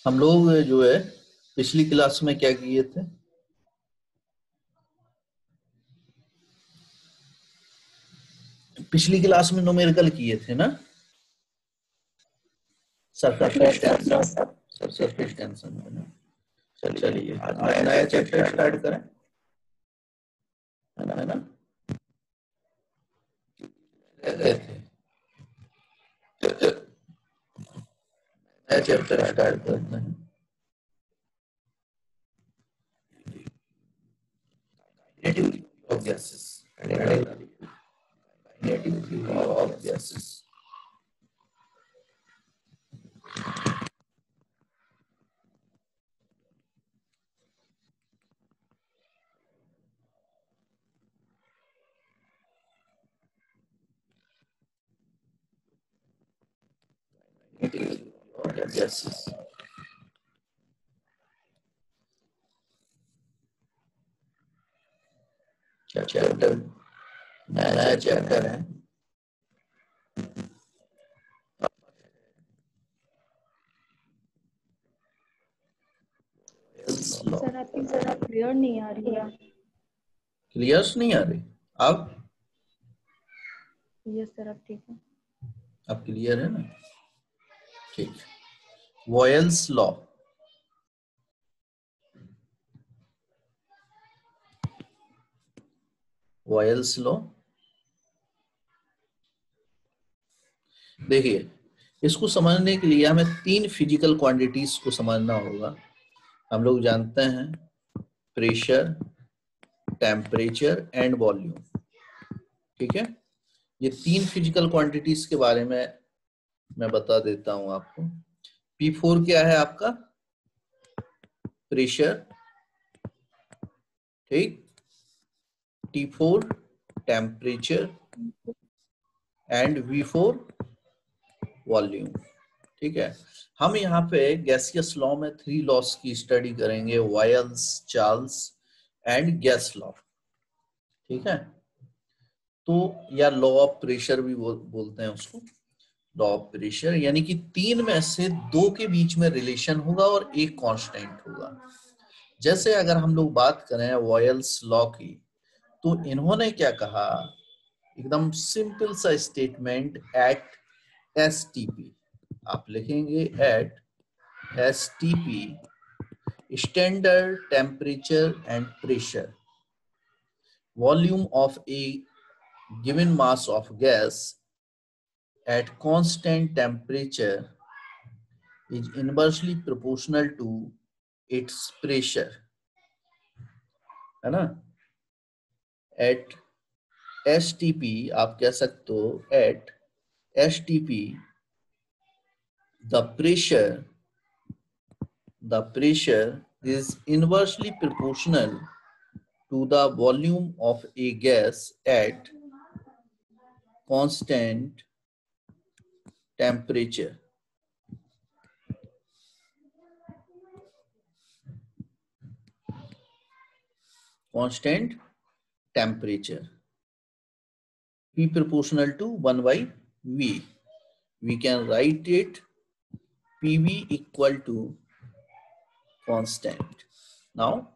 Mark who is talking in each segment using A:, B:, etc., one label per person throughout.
A: हम लोग जो है पिछली क्लास में क्या किए थे? पिछली क्लास में न्यूमेरिकल किए थे ना, सरफेस टेंशन। सरफेस टेंशन है ना। चलिए आज नया चैप्टर स्टार्ट करें, है ना? कहते थे नया चैप्टर स्टार्ट करते हैं। Kinetic of gases. Kinetic of gases. Kinetic of gases. Chapter नया चैप्टर है।
B: सर आपकी जरा क्लियर नहीं आ रही है।
A: क्लियर्स नहीं आ रही अब?
B: यस सर अब ठीक है।
A: अब क्लियर है ना? ठीक। Vials law. वॉयल्स लॉ देखिए, इसको समझने के लिए हमें तीन फिजिकल क्वांटिटीज को समझना होगा। हम लोग जानते हैं प्रेशर, टेम्परेचर एंड वॉल्यूम। ठीक है, ये तीन फिजिकल क्वांटिटीज के बारे में मैं बता देता हूं आपको। P4 क्या है आपका? प्रेशर, ठीक। T4 temperature and V4 volume. ठीक है, हम यहाँ पे गैसियस लॉ में थ्री लॉस की स्टडी करेंगे, vials, Charles and gas law. ठीक है, तो या लॉ ऑफ प्रेशर भी बोलते हैं उसको। लॉ ऑफ प्रेशर यानी कि तीन में से दो के बीच में रिलेशन होगा और एक कांस्टेंट होगा। जैसे अगर हम लोग बात करें वॉयल्स लॉ की, तो इन्होंने क्या कहा, एकदम सिंपल सा स्टेटमेंट, एट एसटीपी। आप लिखेंगे at STP, standard temperature and pressure, volume of a given mass of gas at constant temperature is inversely proportional to its pressure, है ना? At STP आप कह सकते हो, at STP the pressure is inversely proportional to the volume of a gas at constant temperature. Constant temperature. P proportional to 1 by V. We can write it PV equal to constant. Now,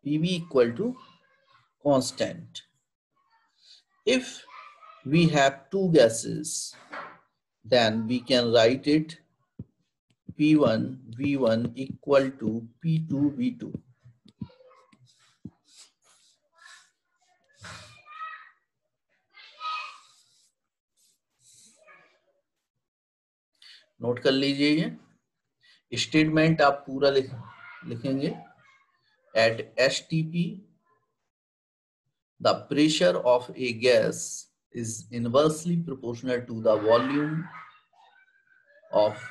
A: PV equal to constant. If we have two gases, then we can write it P1 V1 equal to P2 V2. Note कर लीजिए, ये statement आप पूरा लिखेंगे। At STP, the pressure of a gas is inversely proportional to the volume of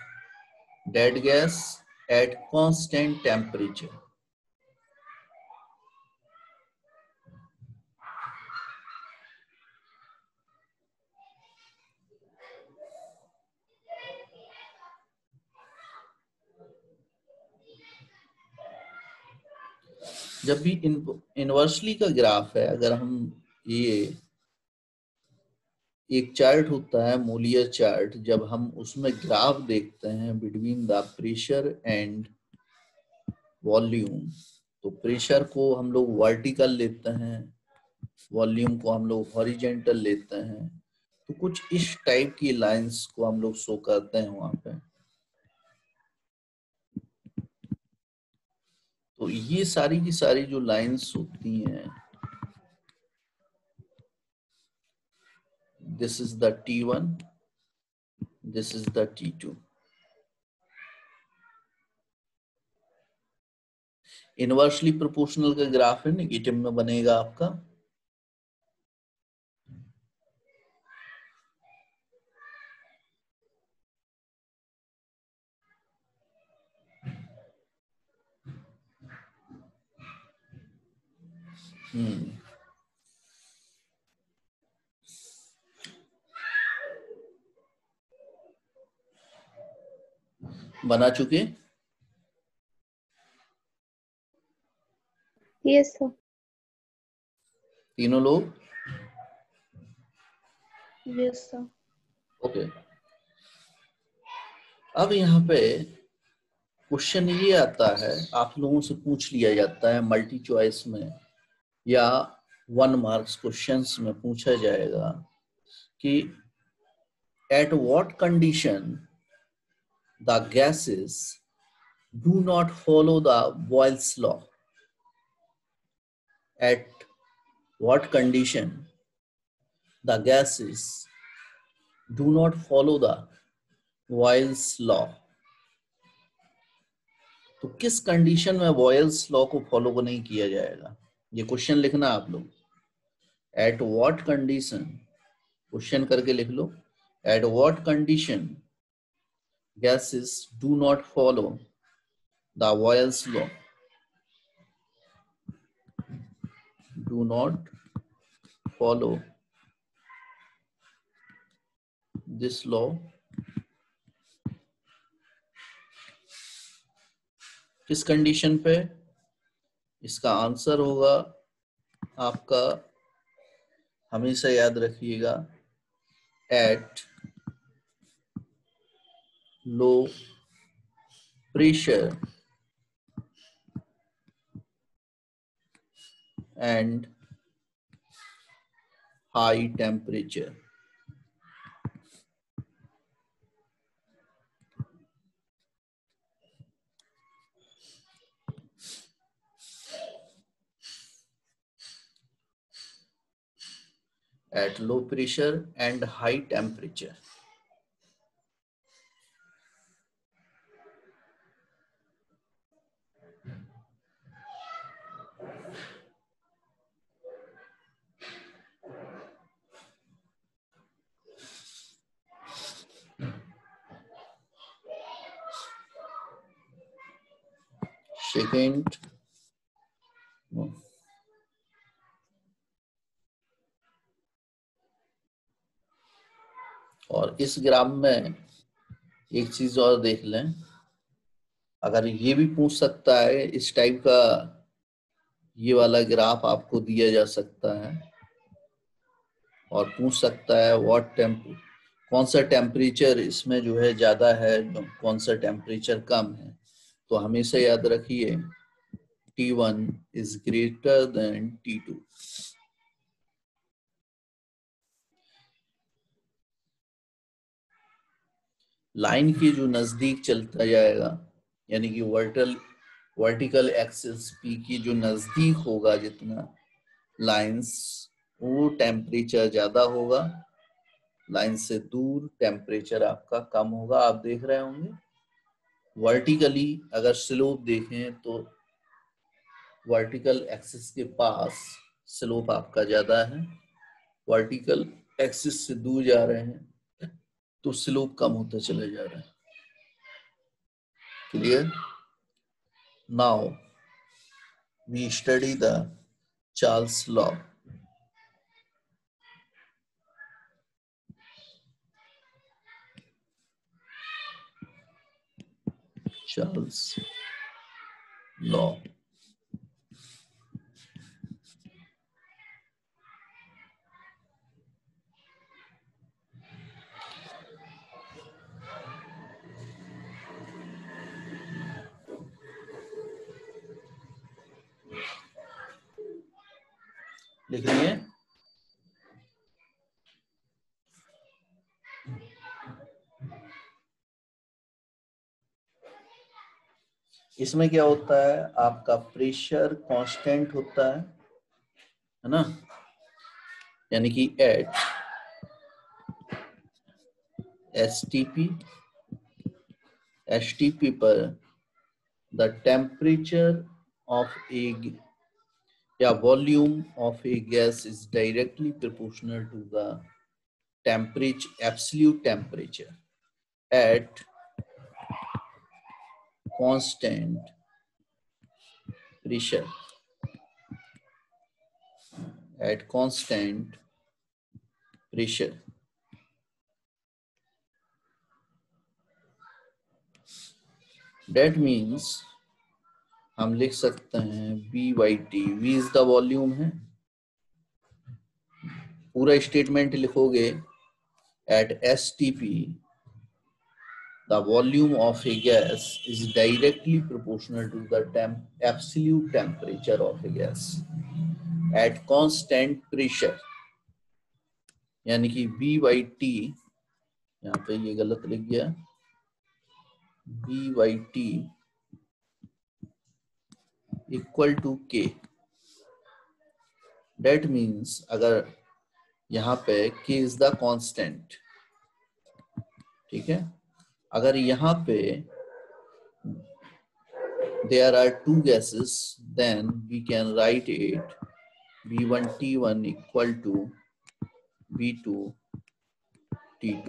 A: that gas at constant temperature. जब भी inversely का graph है, अगर हम ये एक चार्ट होता है मोलियर चार्ट, जब हम उसमें ग्राफ देखते हैं between the pressure and volume, तो प्रेशर को हम लोग वर्टिकल लेते हैं, वॉल्यूम को हम लोग हॉरिजेंटल लेते हैं, तो कुछ इस टाइप की लाइंस को हम लोग शो करते हैं वहां पे। तो ये सारी की सारी जो लाइंस होती हैं, this is the T1, this is the T2। Inversely proportional का ग्राफ है, नेगेटिव में बनेगा आपका। बना चुके?
B: Yes sir.
A: तीनों लोग?
B: Yes sir.
A: ओके। अब यहाँ पे क्वेश्चन ये आता है, आप लोगों से पूछ लिया जाता है मल्टी चॉइस में या 1 मार्क्स क्वेश्चंस में पूछा जाएगा कि eight what condition the gases do not follow the Boyle's law. At what condition the gases do not follow the Boyle's law? तो किस कंडीशन में बॉयल्स लॉ को फॉलो नहीं किया जाएगा, ये क्वेश्चन लिखना आप लोग। एट व्हाट कंडीशन, क्वेश्चन करके लिख लो, at what condition gases do not follow the Boyle's law, do not follow this law, किस कंडीशन पे? इसका आंसर होगा आपका, हमेशा याद रखिएगा, at low pressure and high temperature. At low pressure and high temperature. Second, और इस ग्राफ में एक चीज और देख लें, अगर ये भी पूछ सकता है, इस टाइप का ये वाला ग्राफ आपको दिया जा सकता है और पूछ सकता है कौन सा टेम्परेचर इसमें जो है ज्यादा है, कौन सा टेम्परेचर कम है। तो हमेशा याद रखिए T1 is greater than T2। Line के जो नजदीक चलता जाएगा, यानी कि वर्टिकल एक्सिस पी की जो नजदीक होगा जितना लाइंस, वो टेम्परेचर ज्यादा होगा, लाइन से दूर टेम्परेचर आपका कम होगा। आप देख रहे होंगे वर्टिकली अगर स्लोप देखें तो वर्टिकल एक्सिस के पास स्लोप आपका ज्यादा है, वर्टिकल एक्सिस से दूर जा रहे हैं तो स्लोप कम होता चला जा रहा है। Clear? Now we study the Charles law. Charles law. लिख रही है? इसमें क्या होता है, आपका प्रेशर कांस्टेंट होता है ना, यानी कि एट एसटीपी पर द टेम्परेचर ऑफ ए या volume of a gas is directly proportional to the absolute temperature at constant pressure that means हम लिख सकते हैं V/T, V is the volume है, पूरा स्टेटमेंट लिखोगे at STP the volume of a gas is directly proportional to the absolute temperature of a gas at constant pressure, यानी कि V/T, यहाँ पे ये गलत लिख गया, V/T equal to K। That means अगर यहाँ पे K इज द कांस्टेंट, ठीक है, अगर यहाँ पे there are two gases, then we can write it V1T1 equal to V2T2।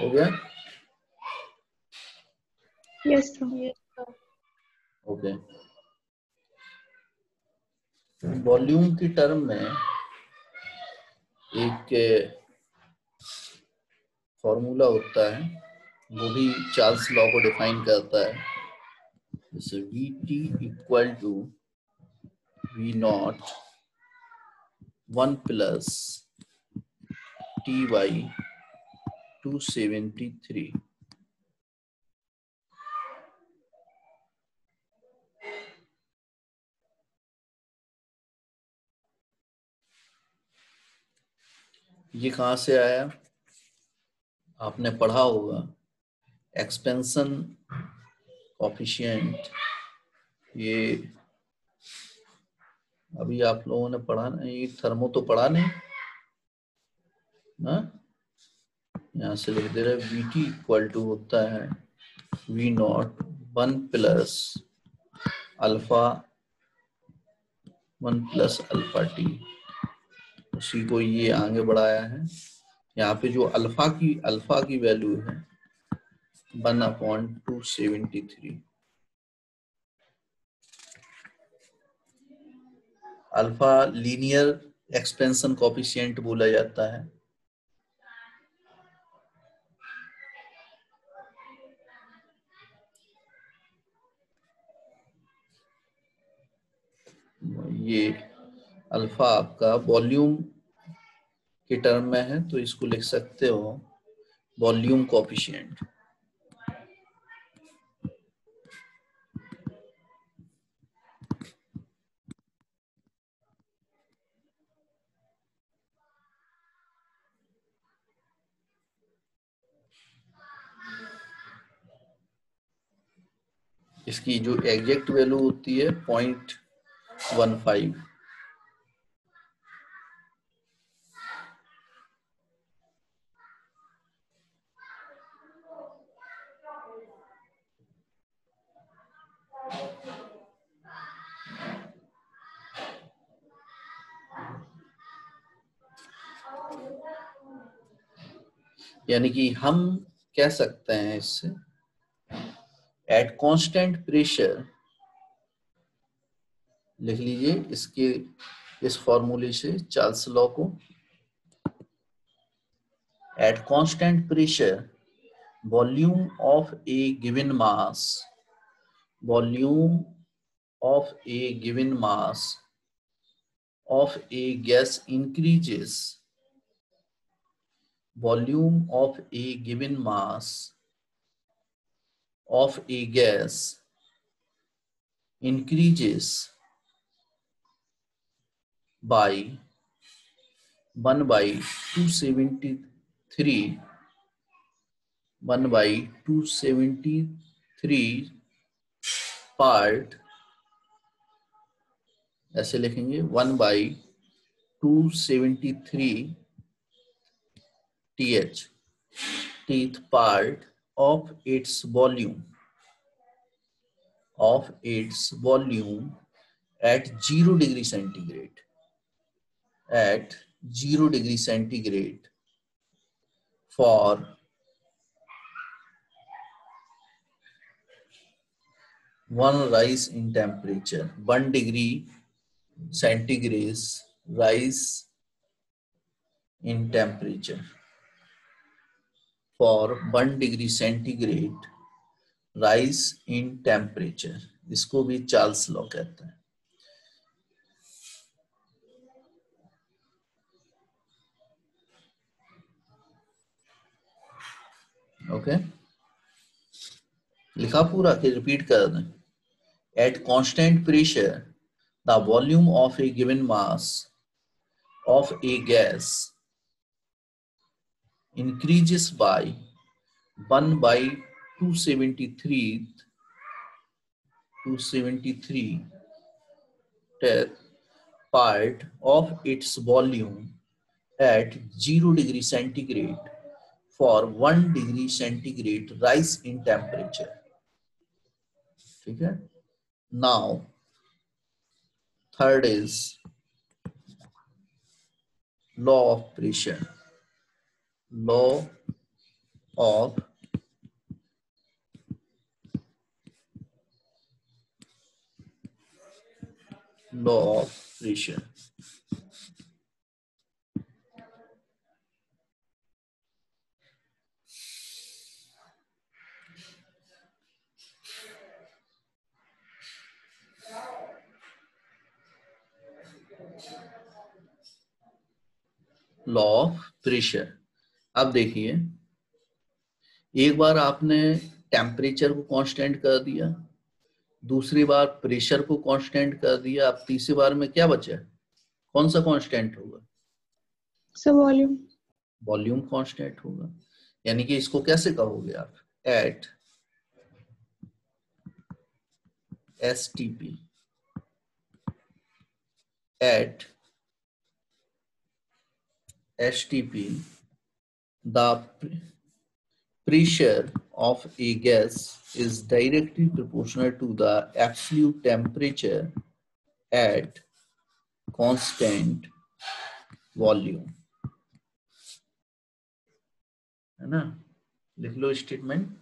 A: हो गया?
B: Yes sir.
A: ओके, वॉल्यूम की टर्म में एक फॉर्मूला होता है, वो भी चार्ल्स लॉ को डिफाइन करता है, जैसे VT equal to V0 1 plus TY 273। ये कहाँ से आया, आपने पढ़ा होगा एक्सपेंशन कोफिशिएंट, ये अभी आप लोगों ने पढ़ा नहीं, ये थर्मो तो पढ़ा नहीं ना, यहाँ से लिख दे रहे VT इक्वल टू होता है V0 1 plus alpha 1 plus alpha T, उसी को ये आगे बढ़ाया है। यहाँ पे जो अल्फा की वैल्यू है 1/273। अल्फा लीनियर एक्सपेंशन कोफिशिएंट बोला जाता है। ये अल्फा आपका वॉल्यूम के टर्म में है, तो इसको लिख सकते हो वॉल्यूम कोफिशिएंट। इसकी जो एग्जैक्ट वैल्यू होती है 0.15। यानी कि हम कह सकते हैं इससे एट कांस्टेंट प्रेशर, लिख लीजिए इसके इस फॉर्मूले से चार्ल्स लॉ को, at constant pressure volume of a given mass, volume of a given mass of a gas increases, volume of a given mass of a gas increases by 1 by 273 1 by 273 part, ऐसे लिखेंगे 1 by 273 th part of its volume at 0 degree centigrade, at 0 degree centigrade for 1 rise in temperature, 1 degree centigrade rise in temperature, for 1 degree centigrade rise in temperature, इसको भी Charles law कहते हैं। Okay, लिखा पूरा कि repeat कर दें। At constant pressure, the volume of a given mass of a gas increases by 1 by 273 part of its volume at 0 degree centigrade for 1 degree centigrade rise in temperature. ठीक है? Now, third is law of pressure. Law of pressure. Law of pressure. अब देखिए, एक बार आपने temperature को constant कर दिया, दूसरी बार प्रेशर को कांस्टेंट कर दिया, अब तीसरी बार में क्या बचा? कौन सा कांस्टेंट होगा?
B: वॉल्यूम।
A: वॉल्यूम कांस्टेंट होगा। यानी कि इसको कैसे कहोगे आप? At STP, at STP, the pressure of a gas is directly proportional to the absolute temperature at constant volume, है ना? लिख लो स्टेटमेंट।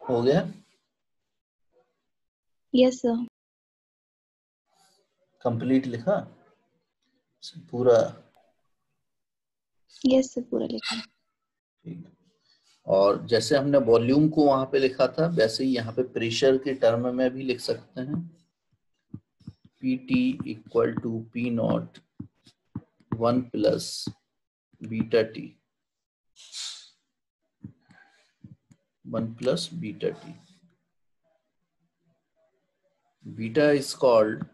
A: हो गया?
B: Yes sir.
A: कंप्लीट लिखा पूरा?
B: यस सर, पूरा लिखा।
A: ठीक है। और जैसे हमने वॉल्यूम को वहां पे लिखा था वैसे ही यहाँ पे प्रेशर के टर्म में भी लिख सकते हैं। Pt equal to P naught 1 plus beta T, 1 plus beta T. Beta is called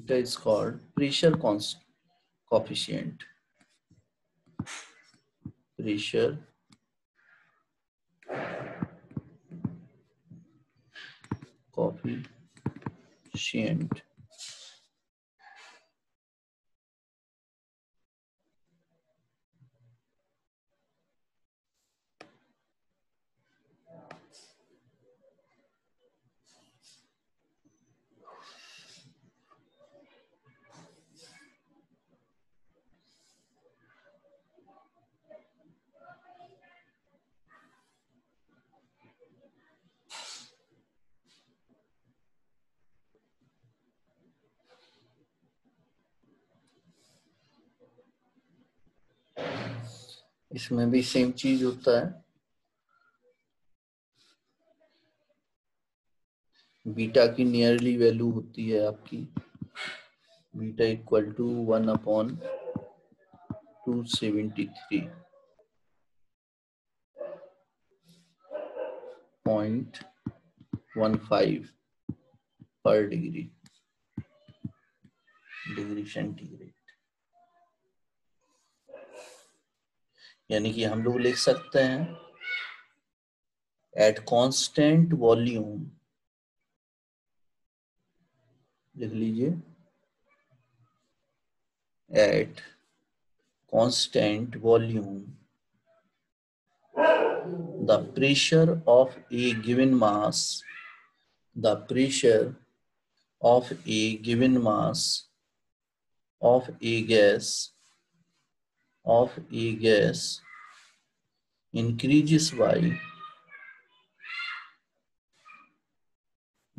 A: pressure coefficient, pressure coefficient। इसमें भी सेम चीज होता है। बीटा की नियरली वैल्यू होती है आपकी बीटा इक्वल टू 1/273.15 पर डिग्री सेंटीग्रेड। यानी कि हम लोग लिख सकते हैं एट कांस्टेंट वॉल्यूम, लिख लीजिए at constant volume the pressure of a given mass, the pressure of a given mass of a gas increases by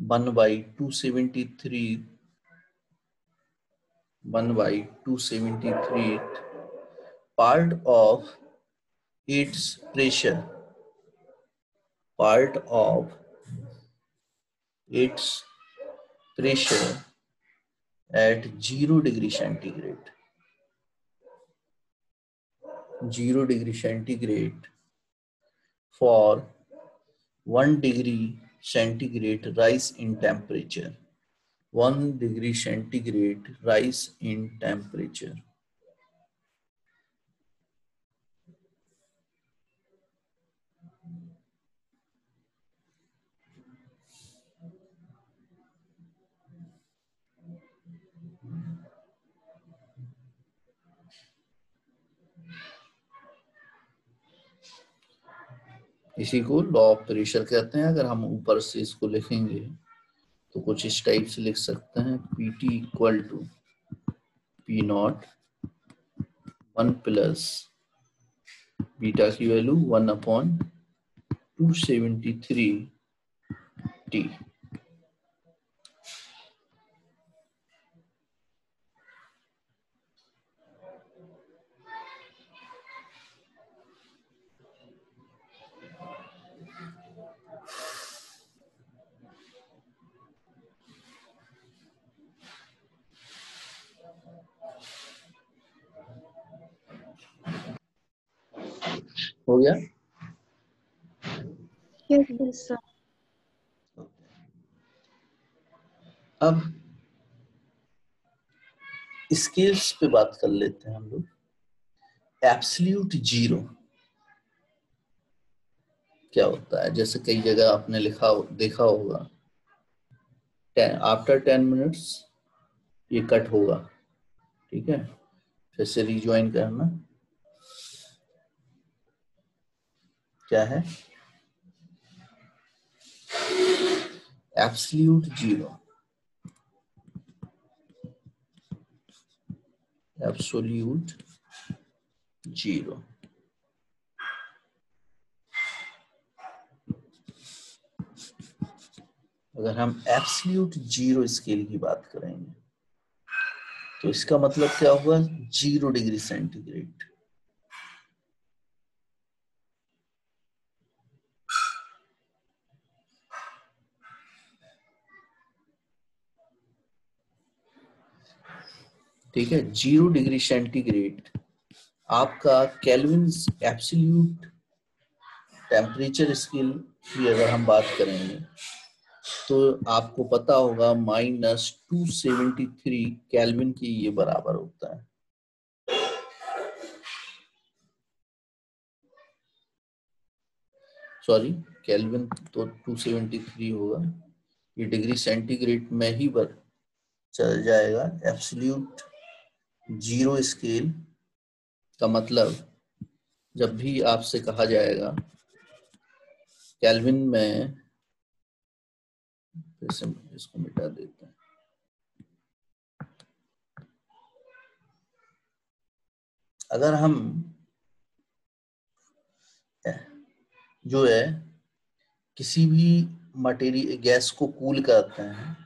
A: 1/273 part of its pressure at 0 degree centigrade. 0 degree centigrade for 1 degree centigrade rise in temperature. 1 degree centigrade rise in temperature. इसी को law of pressure कहते हैं। अगर हम ऊपर से इसको लिखेंगे तो कुछ इस टाइप से लिख सकते हैं Pt equal to P naught 1 plus beta की वैल्यू 1/273 टी। हो गया?
B: Yes sir.
A: अब स्केल्स पे बात कर लेते हैं हम लोग। एब्सोल्यूट जीरो क्या होता है? जैसे कई जगह आपने देखा होगा आफ्टर 10 मिनट्स ये कट होगा, ठीक है, फिर से रिज्वाइन करना। क्या है? Absolute zero. एब्सोल्यूट जीरो अगर हम एब्सोल्यूट जीरो स्केल की बात करेंगे तो इसका मतलब क्या हुआ? 0 डिग्री सेंटीग्रेड। ठीक है, 0 डिग्री सेंटीग्रेड आपका केल्विन एब्सोल्यूट टेम्परेचर स्केल की अगर हम बात करेंगे तो आपको पता होगा -273 केल्विन की ये बराबर होता है। सॉरी, केल्विन तो 273 होगा, ये डिग्री सेंटीग्रेड में ही चल जाएगा। एब्सोल्यूट जीरो स्केल का मतलब जब भी आपसे कहा जाएगा केल्विन में, इसको मिटा देते हैं, अगर हम जो है किसी भी मटेरियल गैस को कूल करते हैं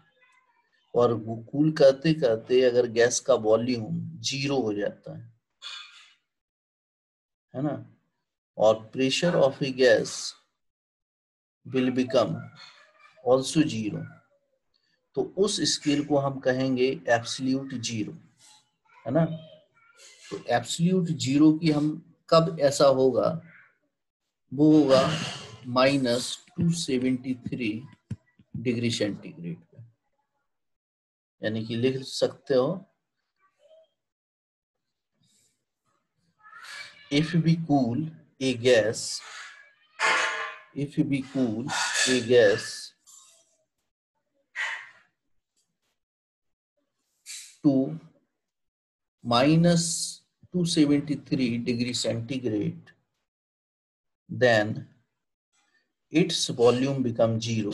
A: और वो कूल करते करते अगर गैस का वॉल्यूम 0 हो जाता है ना, और pressure of a gas will become also 0, तो उस स्केल को हम कहेंगे एब्सोल्यूट जीरो, है ना। तो एब्सोल्यूट जीरो की हम कब ऐसा होगा, वो होगा -273 डिग्री सेंटीग्रेड पे। यानी कि लिख सकते हो, if we cool a gas to -273 degree centigrade, then its volume becomes 0,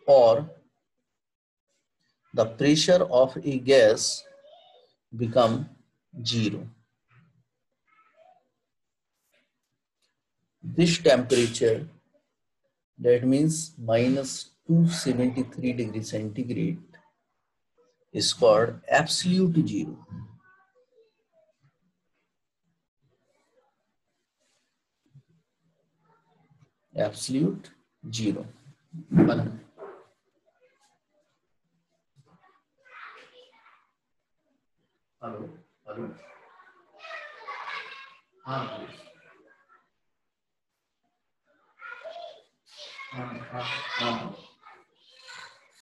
A: or the pressure of a gas become 0. This temperature, that means -273 degree centigrade, is called absolute zero. Absolute zero. Hello hello, हाँ हाँ हाँ हाँ।